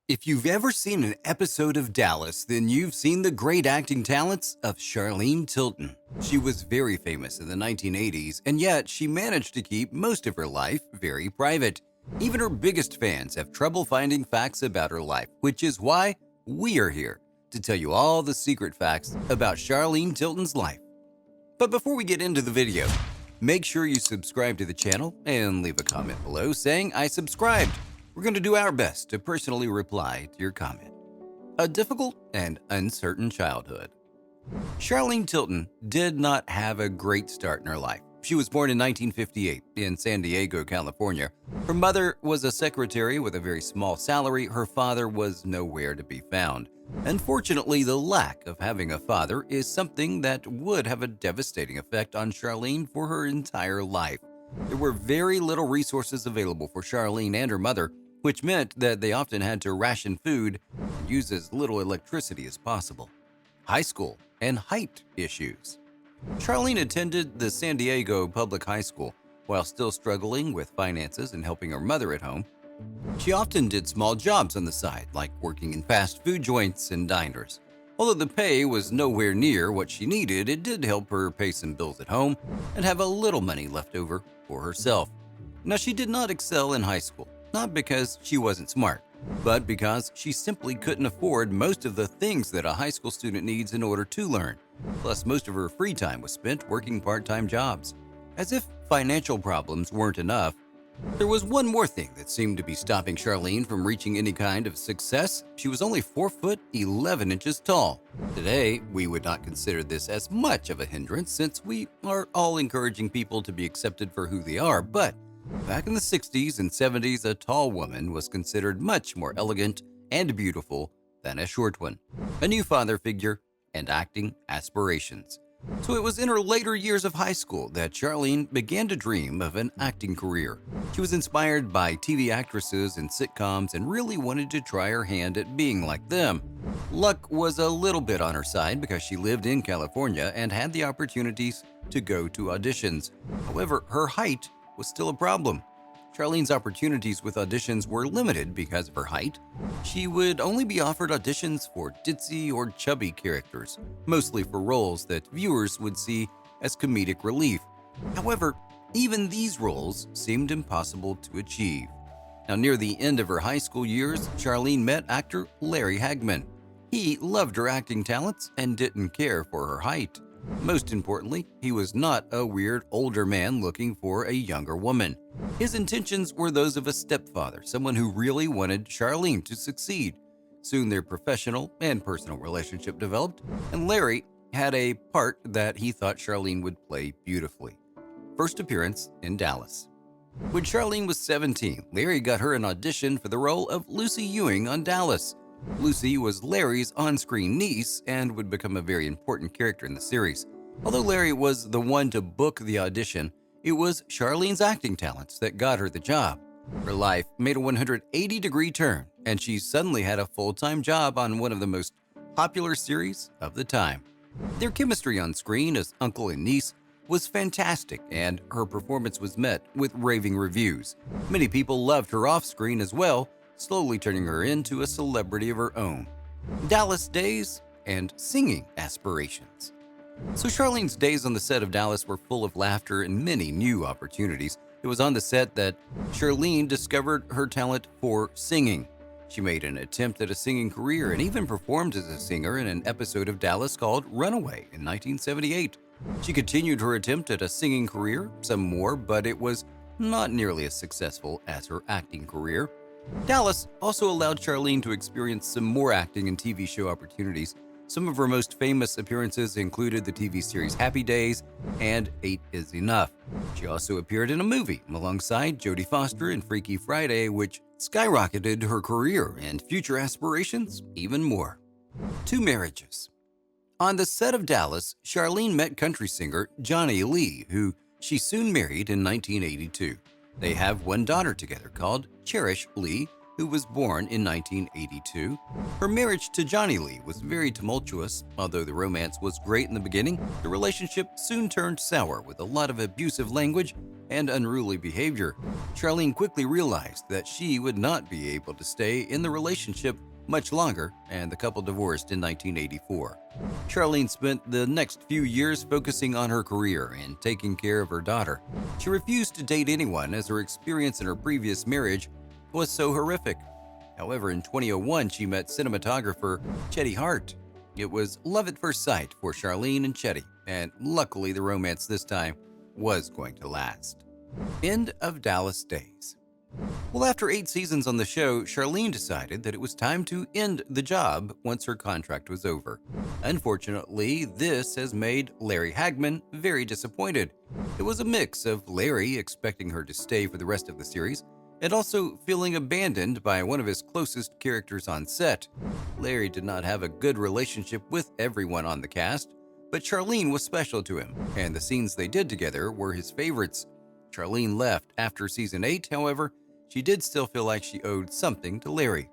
If you've ever seen an episode of Dallas, then you've seen the great acting talents of Charlene Tilton. She was very famous in the 1980s, and yet she managed to keep most of her life very private. Even her biggest fans have trouble finding facts about her life, which is why we are here to tell you all the secret facts about Charlene Tilton's life. But before we get into the video, make sure you subscribe to the channel and leave a comment below saying I subscribed. We're going to do our best to personally reply to your comment. A difficult and uncertain childhood. Charlene Tilton did not have a great start in her life. She was born in 1958 in San Diego, California. Her mother was a secretary with a very small salary. Her father was nowhere to be found. Unfortunately, the lack of having a father is something that would have a devastating effect on Charlene for her entire life. There were very little resources available for Charlene and her mother, which meant that they often had to ration food and use as little electricity as possible. High school and height issues. Charlene attended the San Diego Public High School while still struggling with finances and helping her mother at home. She often did small jobs on the side, like working in fast food joints and diners. Although the pay was nowhere near what she needed, it did help her pay some bills at home and have a little money left over for herself. Now, she did not excel in high school, not because she wasn't smart, but because she simply couldn't afford most of the things that a high school student needs in order to learn. Plus, most of her free time was spent working part-time jobs. As if financial problems weren't enough, there was one more thing that seemed to be stopping Charlene from reaching any kind of success. She was only 4 foot 11 inches tall. Today, we would not consider this as much of a hindrance since we are all encouraging people to be accepted for who they are, but back in the 60s and 70s, a tall woman was considered much more elegant and beautiful than a short one. A new father figure and acting aspirations. So it was in her later years of high school that Charlene began to dream of an acting career. She was inspired by TV actresses and sitcoms and really wanted to try her hand at being like them. Luck was a little bit on her side because she lived in California and had the opportunities to go to auditions. However, her height was still a problem. Charlene's opportunities with auditions were limited because of her height. She would only be offered auditions for ditzy or chubby characters, mostly for roles that viewers would see as comedic relief. However, even these roles seemed impossible to achieve. Now, near the end of her high school years, Charlene met actor Larry Hagman. He loved her acting talents and didn't care for her height. Most importantly, he was not a weird older man looking for a younger woman. His intentions were those of a stepfather, someone who really wanted Charlene to succeed. Soon their professional and personal relationship developed, and Larry had a part that he thought Charlene would play beautifully. First appearance in Dallas. When Charlene was 17, Larry got her an audition for the role of Lucy Ewing on Dallas. Lucy was Larry's on-screen niece and would become a very important character in the series. Although Larry was the one to book the audition, it was Charlene's acting talents that got her the job. Her life made a 180-degree turn, and she suddenly had a full-time job on one of the most popular series of the time. Their chemistry on screen as uncle and niece was fantastic, and her performance was met with raving reviews. Many people loved her off-screen as well, slowly turning her into a celebrity of her own. Dallas days and singing aspirations. So Charlene's days on the set of Dallas were full of laughter and many new opportunities. It was on the set that Charlene discovered her talent for singing. She made an attempt at a singing career and even performed as a singer in an episode of Dallas called Runaway in 1978. She continued her attempt at a singing career some more, but it was not nearly as successful as her acting career. Dallas also allowed Charlene to experience some more acting and TV show opportunities. Some of her most famous appearances included the TV series Happy Days and 8 is Enough. She also appeared in a movie alongside Jodie Foster in Freaky Friday, which skyrocketed her career and future aspirations even more. 2 marriages. On the set of Dallas, Charlene met country singer Johnny Lee, who she soon married in 1982. They have one daughter together called Cherish Lee, who was born in 1982. Her marriage to Johnny Lee was very tumultuous. Although the romance was great in the beginning, the relationship soon turned sour with a lot of abusive language and unruly behavior. Charlene quickly realized that she would not be able to stay in the relationship much longer, and the couple divorced in 1984. Charlene spent the next few years focusing on her career and taking care of her daughter. She refused to date anyone as her experience in her previous marriage was so horrific. However, in 2001, she met cinematographer Chetty Hart. It was love at first sight for Charlene and Chetty, and luckily the romance this time was going to last. End of Dallas days. Well, after 8 seasons on the show, Charlene decided that it was time to end the job once her contract was over. Unfortunately, this has made Larry Hagman very disappointed. It was a mix of Larry expecting her to stay for the rest of the series and also feeling abandoned by one of his closest characters on set. Larry did not have a good relationship with everyone on the cast, but Charlene was special to him, and the scenes they did together were his favorites. Charlene left after season 8, however, she did still feel like she owed something to Larry.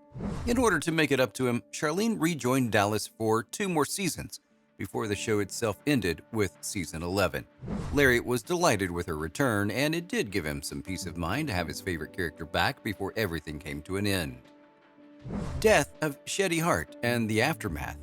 In order to make it up to him, Charlene rejoined Dallas for 2 more seasons before the show itself ended with season 11. Larry was delighted with her return, and it did give him some peace of mind to have his favorite character back before everything came to an end. Death of Chetty Hart and the aftermath.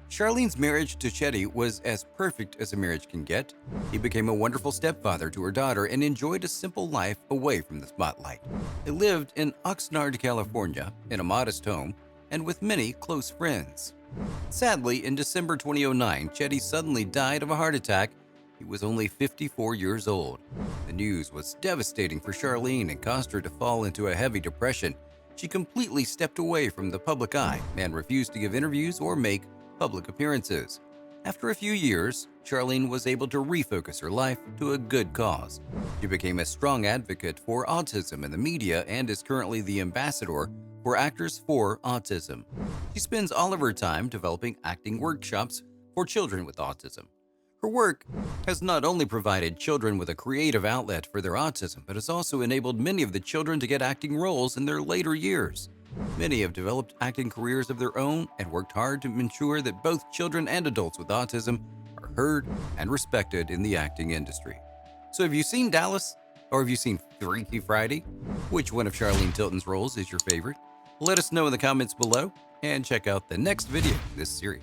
Charlene's marriage to Chetty was as perfect as a marriage can get. He became a wonderful stepfather to her daughter and enjoyed a simple life away from the spotlight. They lived in Oxnard, California, in a modest home and with many close friends. Sadly, in December 2009, Chetty suddenly died of a heart attack. He was only 54 years old. The news was devastating for Charlene and caused her to fall into a heavy depression. She completely stepped away from the public eye and refused to give interviews or make public appearances. After a few years, Charlene was able to refocus her life to a good cause. She became a strong advocate for autism in the media and is currently the ambassador for Actors for Autism. She spends all of her time developing acting workshops for children with autism. Her work has not only provided children with a creative outlet for their autism, but has also enabled many of the children to get acting roles in their later years. Many have developed acting careers of their own and worked hard to ensure that both children and adults with autism are heard and respected in the acting industry. So have you seen Dallas? Or have you seen Freaky Friday? Which one of Charlene Tilton's roles is your favorite? Let us know in the comments below and check out the next video in this series.